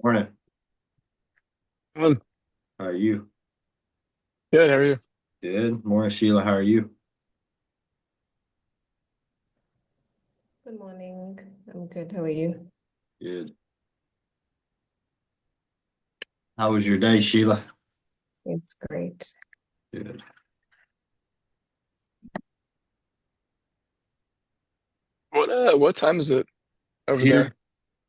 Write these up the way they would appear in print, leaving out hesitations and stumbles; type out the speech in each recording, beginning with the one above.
Morning. Um, How are you? Good. How are you? Good. Morning, Sheila. How are you? Good morning. I'm good. How are you? Good. How was your day, Sheila? It's great. Good. What time is it over there? Here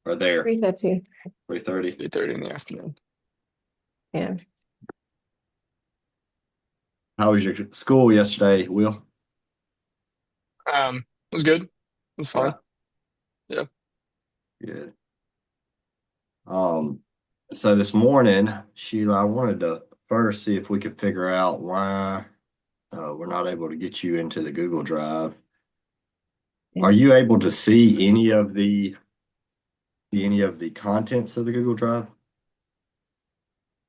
or there? 3:30. 3:30. 3:30 in the afternoon. Yeah. How was your school yesterday, Will? It was good. It was fun. Yeah, Yeah. good. Um, so this morning, Sheila, I wanted to first see if we could figure out why we're not able to get you into the Google Drive. Yeah. Are you able to see any of the contents of the Google Drive?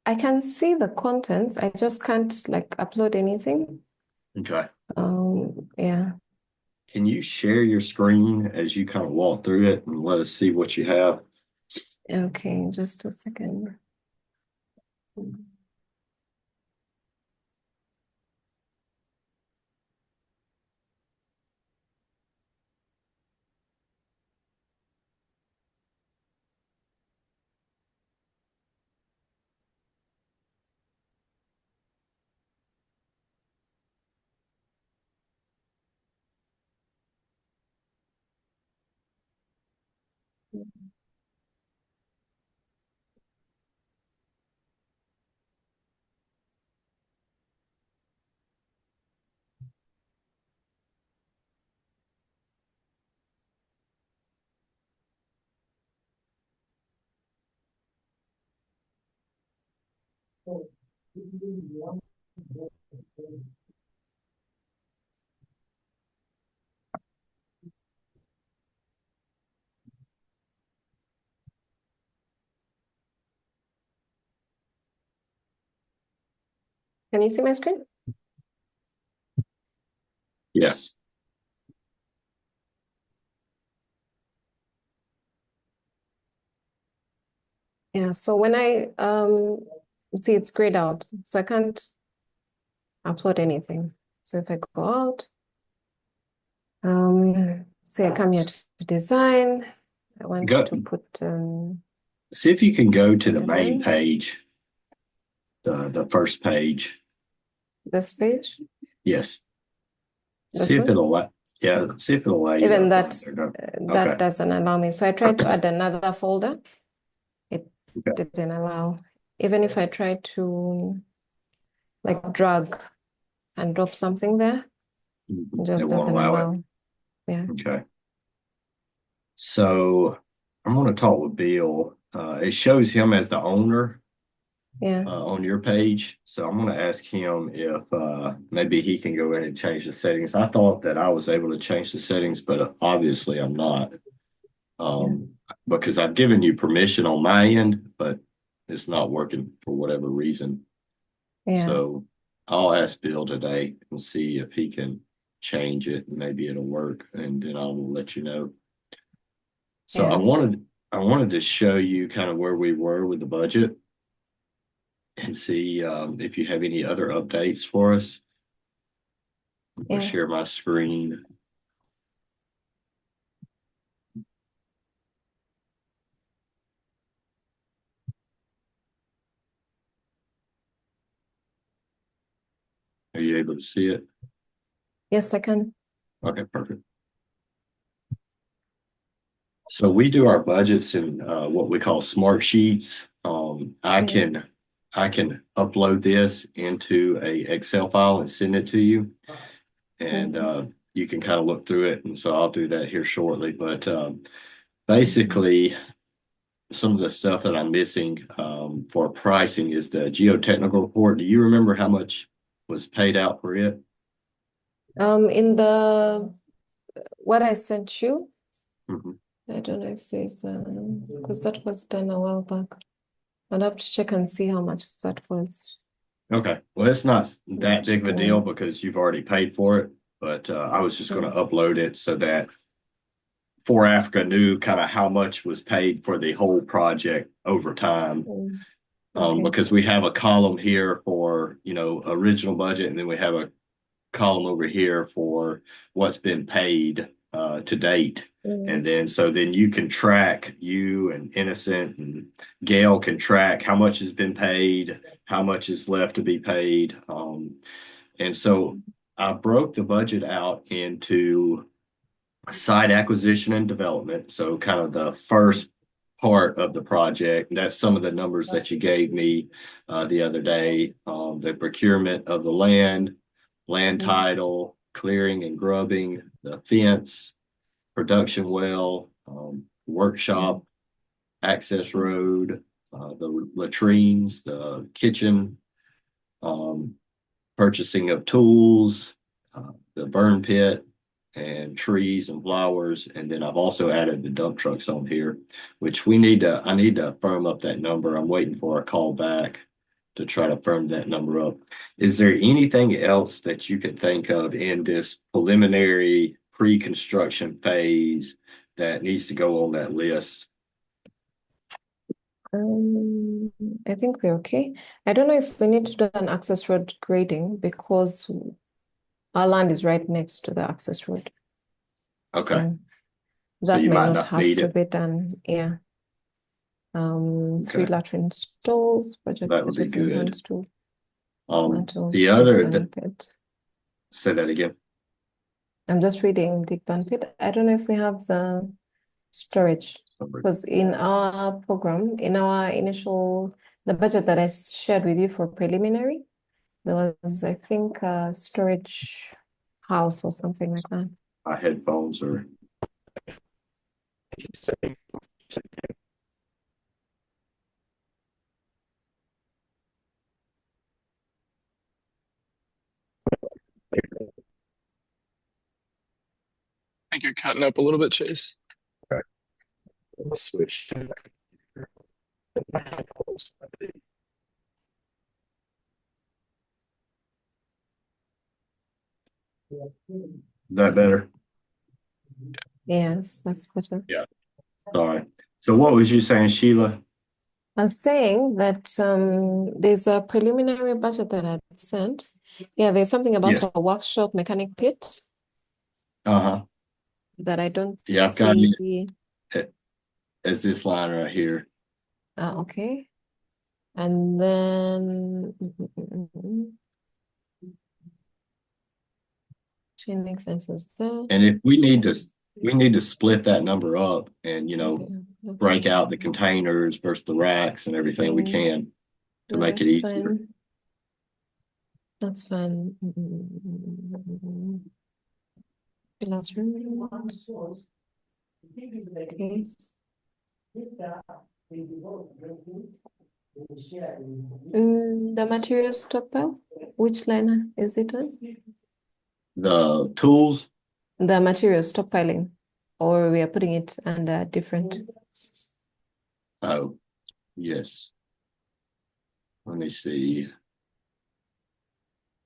I can see the contents. I just can't like upload anything. Okay. Yeah. Can you share your screen as you kind of walk through it and let us see what you have? Okay, just a second. Can you see my screen? Yes. Yeah. So when I see it's grayed out, so I can't upload anything. So if I go out, say I come here to design, I want Go to put see if you can go to the main element, page, the first page. this page, Yes. See this if one. see if it'll allow you to Even upload that there. No. that Okay. doesn't allow me. So I tried to add another folder. It Okay. didn't allow. Even if I try to like drag and drop something there, it It just won't doesn't allow it. allow. Yeah. Okay. So I'm going to talk with Bill. It shows him as the owner Yeah. on your page. So I'm going to ask him if maybe he can go in and change the settings. I thought that I was able to change the settings, but obviously I'm not. Yeah. um, because I've given you permission on my end, but it's not working for whatever reason. Yeah. So I'll ask Bill today and see if he can change it. Maybe it'll work, and then I will let you know. So I Yeah. wanted I wanted to show you kind of where we were with the budget and see if you have any other updates for us. I'll Yeah. share my screen. Are you able to see it? Yes, I can. Okay, perfect. So we do our budgets in what we call smart sheets. Yeah. I can upload this into a Excel file and send it to you, and Mhm. you can kind of look through it. And so I'll do that here shortly. But Mhm. basically, some of the stuff that I'm missing for pricing is the geotechnical report. Do you remember how much was paid out for it? In the what I sent you, Mhm. I don't know if there's because that was done a while back. I'll have to check and see how much that was. Okay. Well, it's not that Not big of a deal sure. because you've already paid for it. But I was just going Yeah. to upload it so that 4Africa knew kind of how much was paid for the whole project over time. Okay. Because we have a column here for, original budget, and then we have a column over here for what's been paid to date. And then you can track, you and Innocent and Gail can track how much has been paid, how much is left to be paid. And so I broke the budget out into site acquisition and development. So kind of the first part of the project. That's some of the numbers that you gave me the other day. The procurement of the land title, clearing and grubbing, the fence, production well, workshop, access road, the latrines, the kitchen, purchasing of tools, the burn pit, and trees and flowers. And then I've also added the dump trucks on here, which I need to firm up that number. I'm waiting for a call back to try to firm that number up. Is there anything else that you can think of in this preliminary pre-construction phase that needs to go on that list? I think we're okay. I don't know if we need to do an access road grading because our land is right next to the access road. Okay. So that you may might not not have need to it. be done. Yeah. 3 Okay. latrine stalls, project That would be pitches and good. hand tool, The dig other, burn pit. say that again. I'm just reading dig burn pit. I don't know if we have the storage because in our program, in our the budget that I shared with you for preliminary, there was, I think, a storage house or something like that. My headphones are. I think you're cutting up a little bit, Chase. Let's switch to my headphones. Is that better? Yes, that's better. Yeah. Sorry. So what was you saying, Sheila? I was saying that there's a preliminary budget that I sent. Yeah, there's something about Yes. a workshop mechanic pit Uh-huh. that I don't Yeah, I've got see. it as this line right here. Okay. And then chain link fences there. And if we need to split that number up and, break out the containers versus the racks and everything we can to make it That's easier. fine. That's fine. Classroom. Okay. The material stockpile, which line is it on? The tools, The material stockpiling, or we are putting it under different. oh, yes. Let me see.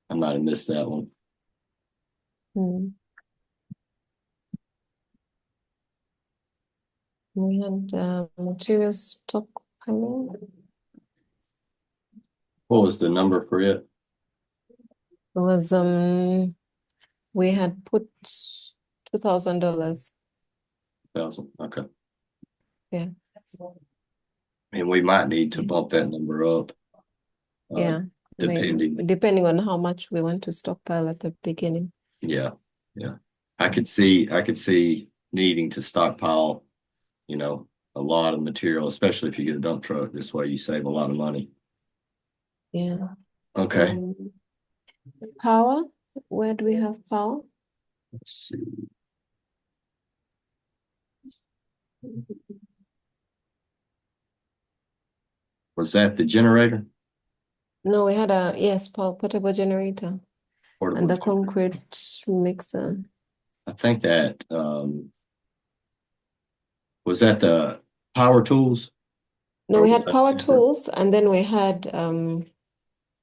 I might have missed that one. We had material stockpiling. What was the number for it? It was we had put $2,000. 1,000. Okay. Yeah. And we might need to bump that number up. Yeah. Depending on how much we want to stockpile at the beginning. Yeah. Yeah. I could see needing to stockpile, a lot of material, especially if you get a dump truck. This way you save a lot of money. Yeah. Okay. Power, where do we have power? Let's see. Was that the generator? No, we had portable generator Portable and the generator. concrete mixer. I think that was that the power tools? No, Or we was had that power separate? tools and then we had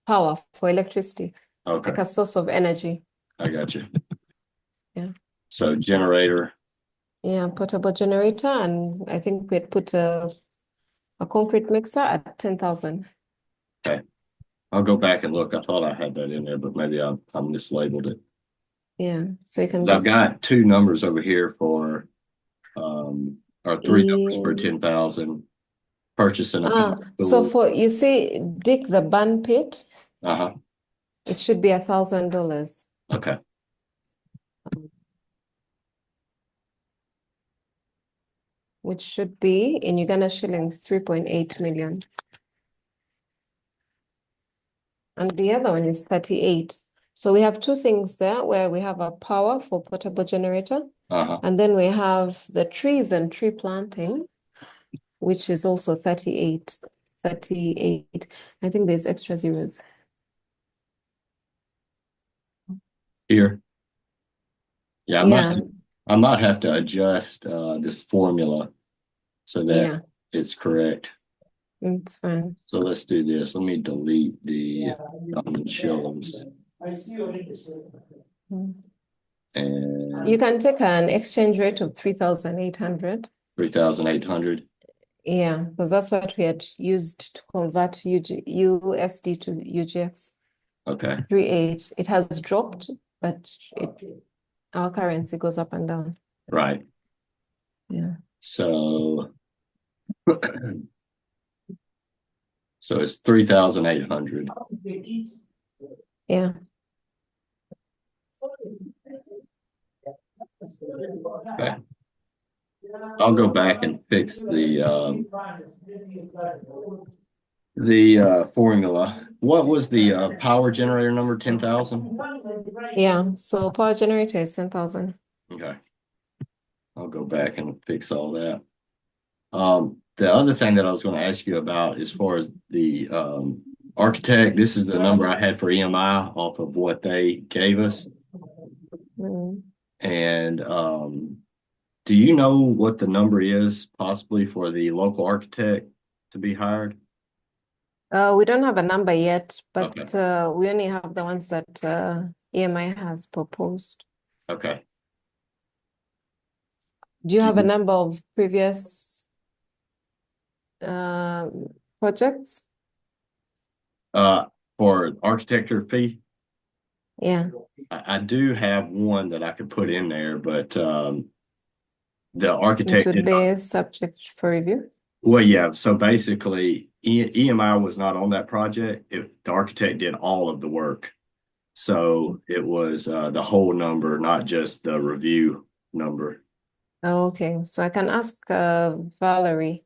power for electricity, Okay, like a source of energy. I got you. Yeah. So generator, Yeah, portable generator, and I think we had put a concrete mixer at 10,000. Okay. I'll go back and look. I thought I had that in there, but maybe I mislabeled it. Yeah, so you can 'Cause I've just got two numbers over here for or three numbers for yeah. 10,000. Purchasing a Ah, power so tool. for you see, dig the burn pit, Uh-huh. it should be $1,000, Okay. which should be in Uganda shillings 3.8 million. And the other one is 38. So we have two things there where we have a power for portable generator, Uh-huh. and then we have the trees and tree planting, which is also 38. 38. I think there's extra zeros. Here. Yeah, Yeah, I might have to adjust this formula so that yeah, it's correct. it's fine. So let's do this. Let me delete the shillings Mm. and You can take an exchange rate of 3,800. 3,800. Yeah, because that's what we had used to convert USD to UGX. Okay. 3.8. It has dropped, but our currency goes up and down. Right. Yeah. So so it's 3,800. Yeah. Okay. I'll go back and fix the formula. What was the power generator number? 10,000? Yeah. So power generator is 10,000. Okay. I'll go back and fix all that. The other thing that I was going to ask you about as far as the architect, this is the number I had for EMI off of what they gave us. Mm. And do you know what the number is possibly for the local architect to be hired? We don't have a number yet, but Okay. we only have the ones that EMI has proposed. Okay. Do you Do have a you- number of previous projects? For architecture fee? Yeah. I do have one that I could put in there, but the It architect would did not. be subject for review. Well, yeah. So basically, EMI was not on that project. The architect did all of the work. So it was the whole number, not just the review number. Okay, so I can ask Valerie.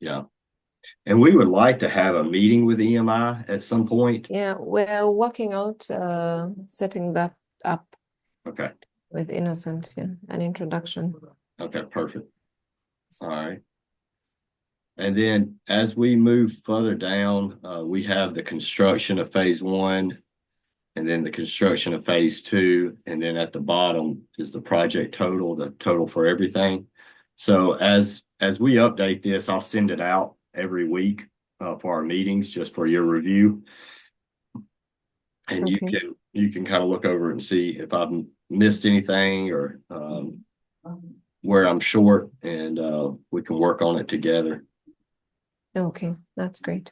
Yeah. And we would like to have a meeting with EMI at some point. Yeah, we're working out setting that up Okay. with Innocent, yeah, an introduction. Okay, perfect. All right. And then as we move further down, we have the construction of phase one, and then the construction of phase two, and then at the bottom is the project total, the total for everything. So as we update this, I'll send it out every week for our meetings, just for your review. And Okay. you can kind of look over it and see if I've missed anything or where I'm short, and we can work on it together. Okay, that's great.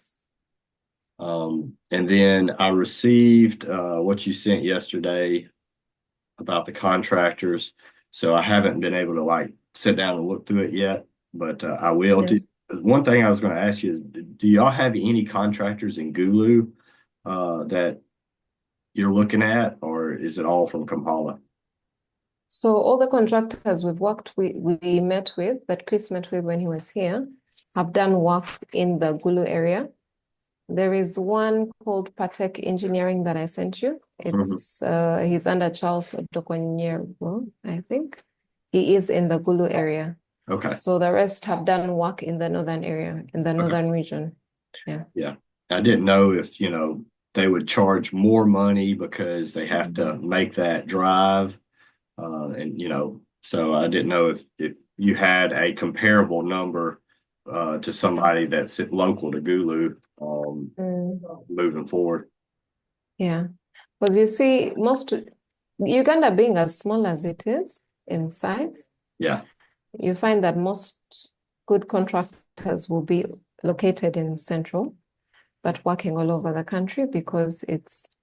And then I received what you sent yesterday about the contractors. So I haven't been able to like sit down and look through it yet, but I will Yeah. do. One thing I was going to ask you is, do y'all have any contractors in Gulu that you're looking at, or is it all from Kampala? So all the contractors we met with, that Chris met with when he was here, have done work in the Gulu area. There is one called Patek Engineering that I sent you. It's he's under Charles Odokonyero, I think. He is in the Gulu area. Okay. So the rest have done work in the northern area, in the northern region. Yeah. Yeah. I didn't know if, they would charge more money because they have to make that drive. And, so I didn't know if you had a comparable number to somebody that's local to Gulu moving forward. Yeah. Because you see, Uganda being as small as it is, in size, Yeah, you find that most good contractors will be located in Central, but working all over the country because it's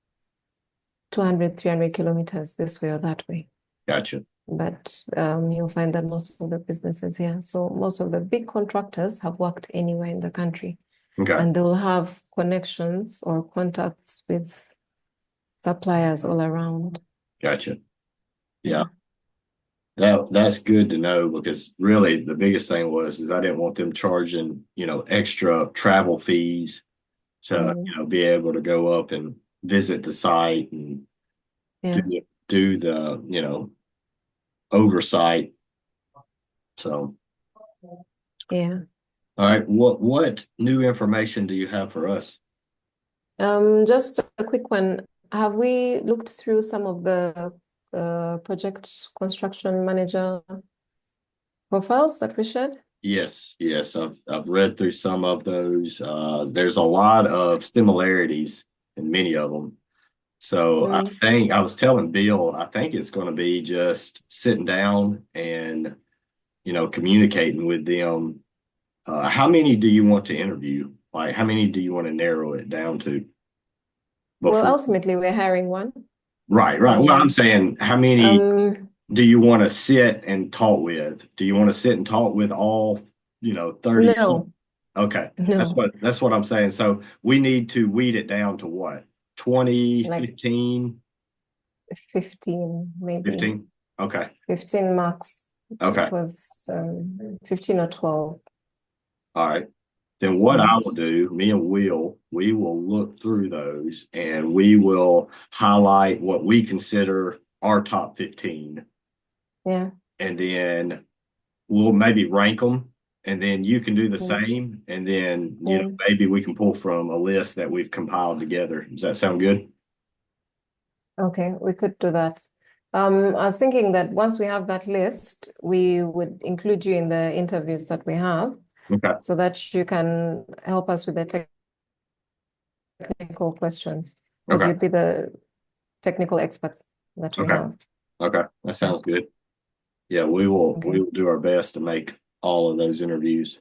200, 300 kilometers this way or that way. gotcha. But you'll find that most of the businesses here, so most of the big contractors have worked anywhere in the country, Okay, and they'll have connections or contacts with suppliers all around. gotcha. Yeah. That's good to know because really the biggest thing was I didn't want them charging, extra travel fees to, be able to go up and visit the site and Yeah. do the, oversight. So, Yeah. all right, what new information do you have for us? Just a quick one. Have we looked through some of the project construction manager profiles that we shared? Yes, I've read through some of those. There's a lot of similarities in many of them. So I think I was telling Bill, I think it's going to be just sitting down and, communicating with them. How many do you want to interview? Like, how many do you want to narrow it down to Well, before? ultimately, we're hiring one. Right. So, Well, I'm saying, how many do you want to sit and talk with? Do you want to sit and talk with all, 30? no, Okay. no, That's what I'm saying. So we need to weed it down to what? 20, like 15, 15, maybe 15? Okay. 15 max. Okay. Was 15 or 12. All right. Then what I will do, me and we will look through those and we will highlight what we consider our top 15. Yeah. And then we'll maybe rank them. And then you can do the Mm. same. And then, Mm. maybe we can pull from a list that we've compiled together. Does that sound good? Okay, we could do that. I was thinking that once we have that list, we would include you in the interviews that we have Okay. so that you can help us with the technical questions because Okay. you'd be the technical experts that we Okay. have. Okay. That sounds good. Yeah, we will Okay. do our best to make all of those interviews.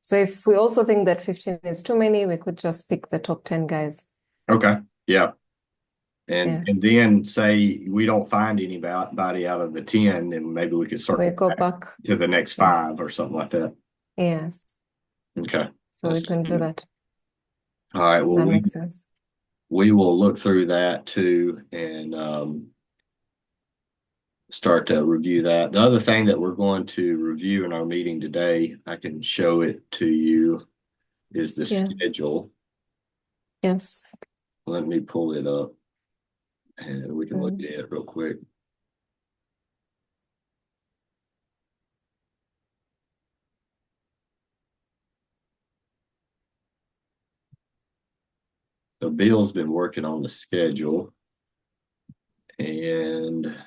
So if we also think that 15 is too many, we could just pick the top 10 guys. Okay. Yeah. Yeah. And then say we don't find anybody out of the 10, then maybe we could We circle go back back. to the next 5 or something like that. Yes. Okay. So we can do that. All right. Well, That makes sense. we will look through that too and start to review that. The other thing that we're going to review in our meeting today, I can show it to you, is the Yeah. schedule. Yes. Let me pull it up and we can look at it real quick. So Bill's been working on the schedule and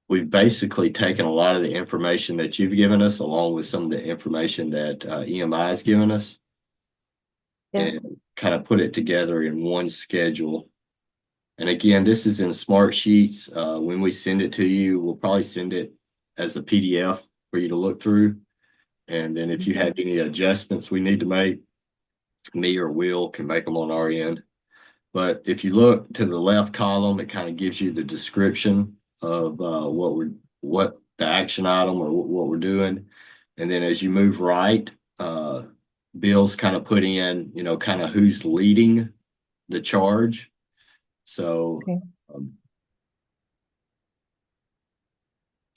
we've basically taken a lot of the information that you've given us along with some of the information that EMI has given us and kind of put it together in one schedule. And again, this is in Smart Sheets. When we send it to you, we'll probably send it as a PDF for you to look through. And then if you have any adjustments we need to make, me or Will can make them on our end. But if you look to the left column, it kind of gives you the description of what the action item or what we're doing. And then as you move right, Bill's kind of putting in, kind of who's leading the charge. So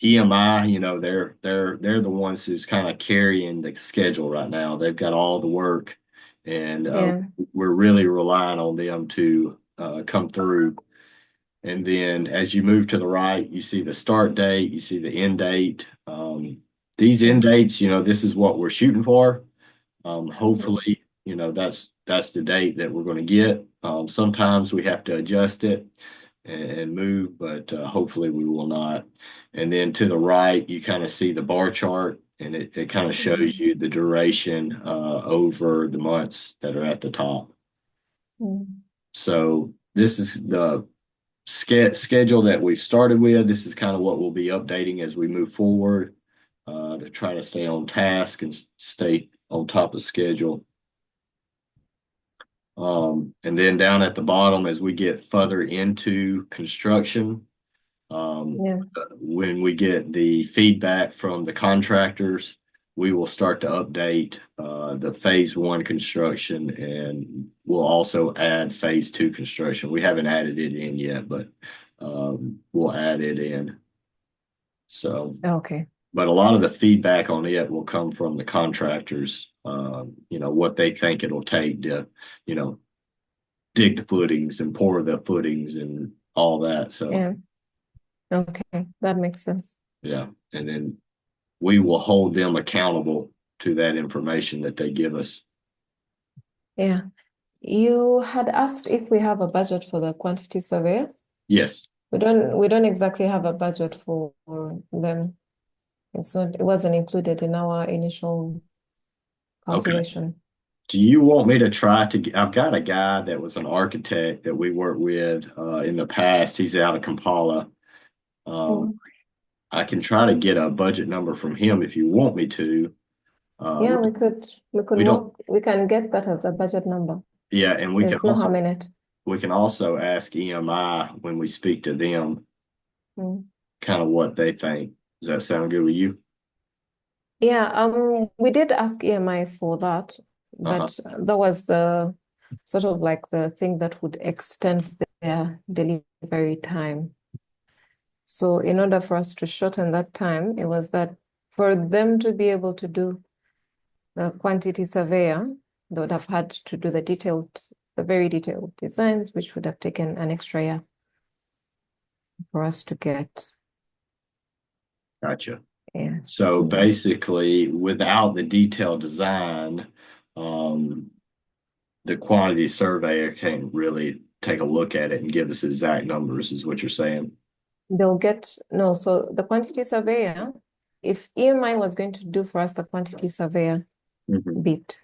EMI, they're the ones who's kind of carrying the schedule right now. They've got all the work, and we're really relying on them to come through. And then as you move to the right, you see the start date, you see the end date. These end dates, this is what we're shooting for. Hopefully, that's the date that we're going to get. Sometimes we have to adjust it and move, but hopefully we will not. And then to the right, you kind of see the bar chart, and it kind of shows you the duration over the months that are at the top. So this is the schedule that we've started with. This is kind of what we'll be updating as we move forward, to try to stay on task and stay on top of schedule. And then down at the bottom, as we get further into construction, Yeah. when we get the feedback from the contractors, we will start to update the phase 1 construction, and we'll also add phase 2 construction. We haven't added it in yet, but we'll add it in. So, Okay. but a lot of the feedback on it will come from the contractors, what they think it'll take to, dig the footings and pour the footings and all that. So, Yeah. Okay, that makes sense. yeah. And then we will hold them accountable to that information that they give us. Yeah. You had asked if we have a budget for the quantity surveyor. Yes. We don't exactly have a budget for them. It wasn't included in our initial Okay. calculation. Do you want me to try to I've got a guy that was an architect that we worked with in the past. He's out of Kampala. Mm. I can try to get a budget number from him if you want me to. Yeah, we could we don't, we can get that as a budget number. yeah, and we can There's no also harm in it. we can also ask EMI when we speak to them, Mm. kind of what they think. Does that sound good with you? Yeah, we did ask EMI for that, but that was the sort of like the thing that would extend their delivery time. So in order for us to shorten that time, it was that for them to be able to do the quantity surveyor, they would have had to do the very detailed designs, which would have taken an extra year for us to get. Gotcha. Yeah. So basically, without the detailed design, the quantity surveyor can't really take a look at it and give us exact numbers, is what you're saying? So the quantity surveyor, if EMI was going to do for us the quantity surveyor bit,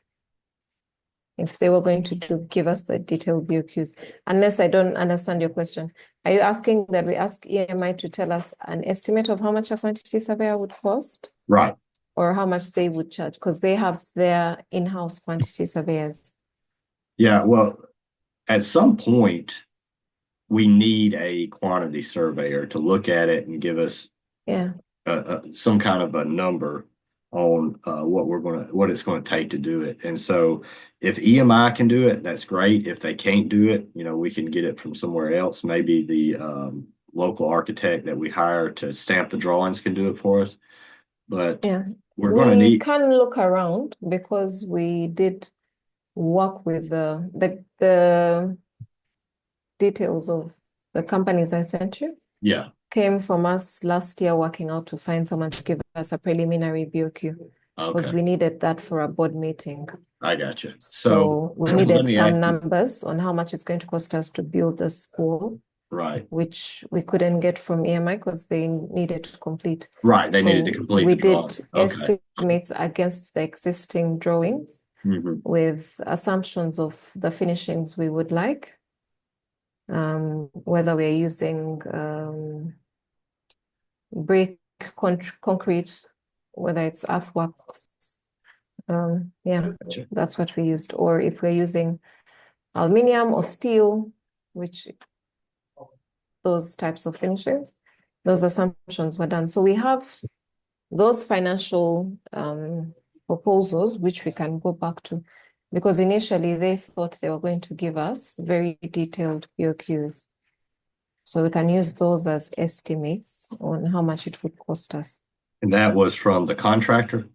if they were going to give us the detailed BOQs, unless I don't understand your question, are you asking that we ask EMI to tell us an estimate of how much a quantity surveyor would cost? Right. Or how much they would charge? Because they have their in-house quantity surveyors. Yeah, well, at some point, we need a quantity surveyor to look at it and give us some kind of a number on what it's going to take to do it. And so if EMI can do it, that's great. If they can't do it, we can get it from somewhere else. Maybe the local architect that we hire to stamp the drawings can do it for us. But we're going to need. We can look around because we did work with the details of the companies I sent you. Yeah. Came from us last year working out to find someone to give us a preliminary BOQ because we needed that for a board meeting. I got you. So we needed some numbers on how much it's going to cost us to build the school. Right. Which we couldn't get from EMI because they needed to complete. Right. They needed to complete. We did estimates against the existing drawings with assumptions of the finishings we would like. Whether we're using brick, concrete, whether it's earthworks. That's what we used. Or if we're using aluminium or steel, which those types of finishes, those assumptions were done. So we have those financial proposals, which we can go back to, because initially they thought they were going to give us very detailed BOQs. So we can use those as estimates on how much it would cost us. And that was from the contractor?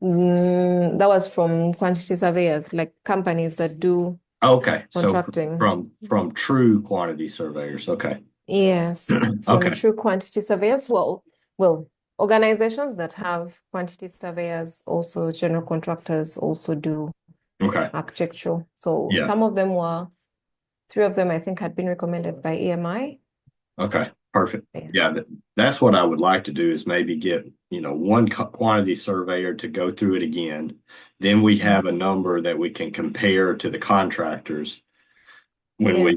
That was from quantity surveyors, like companies that do contracting. So from true quantity surveyors. Okay. Yes, from true quantity surveyors. Well, organizations that have quantity surveyors, also general contractors, also do architectural. So some of them three of them I think had been recommended by EMI. Okay, perfect. Yeah, that's what I would like to do is maybe get, one quantity surveyor to go through it again. Then we have a number that we can compare to the contractors. when Yeah.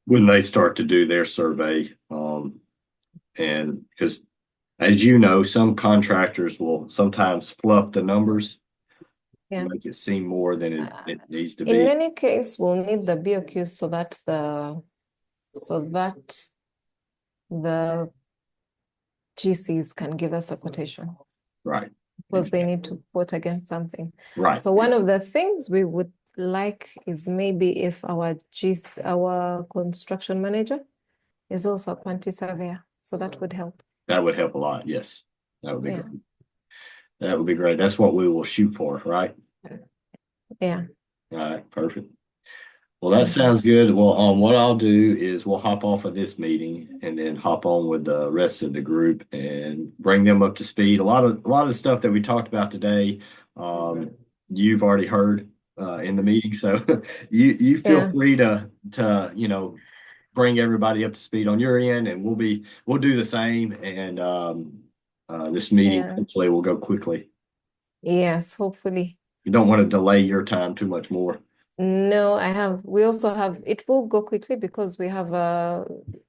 when they start to do their survey. And because as you know, some contractors will sometimes fluff the numbers to Yeah. make it seem more than it needs to In be. any case, we'll need the BOQs so that the GCs can give us a quotation Right. because they need to quote against something. Right. So one of the things we would like is maybe if our construction manager is also a quantity surveyor, so that would help. That would help a lot. Yes. That would be Yeah. great. That would be great. That's what we will shoot for, right? Yeah. All right, perfect. Well, that sounds good. Well, what I'll do is we'll hop off of this meeting and then hop on with the rest of the group and bring them up to speed. A lot of the stuff that we talked about today, you've already heard in the meeting. So you feel Yeah. free to bring everybody up to speed on your end, and we'll do the same. And this meeting Yeah. hopefully will go quickly. Yes, hopefully. You don't want to delay your time too much more. No, we also have, it will go quickly because we have a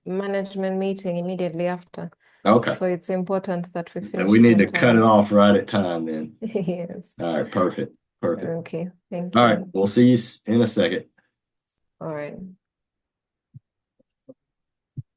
management meeting immediately after. Okay. So it's important that we Then finish we it need on to cut it time. off right at time then. Yes. All right, perfect. Perfect. Okay, thank All right, you. we'll see you in a second. All right.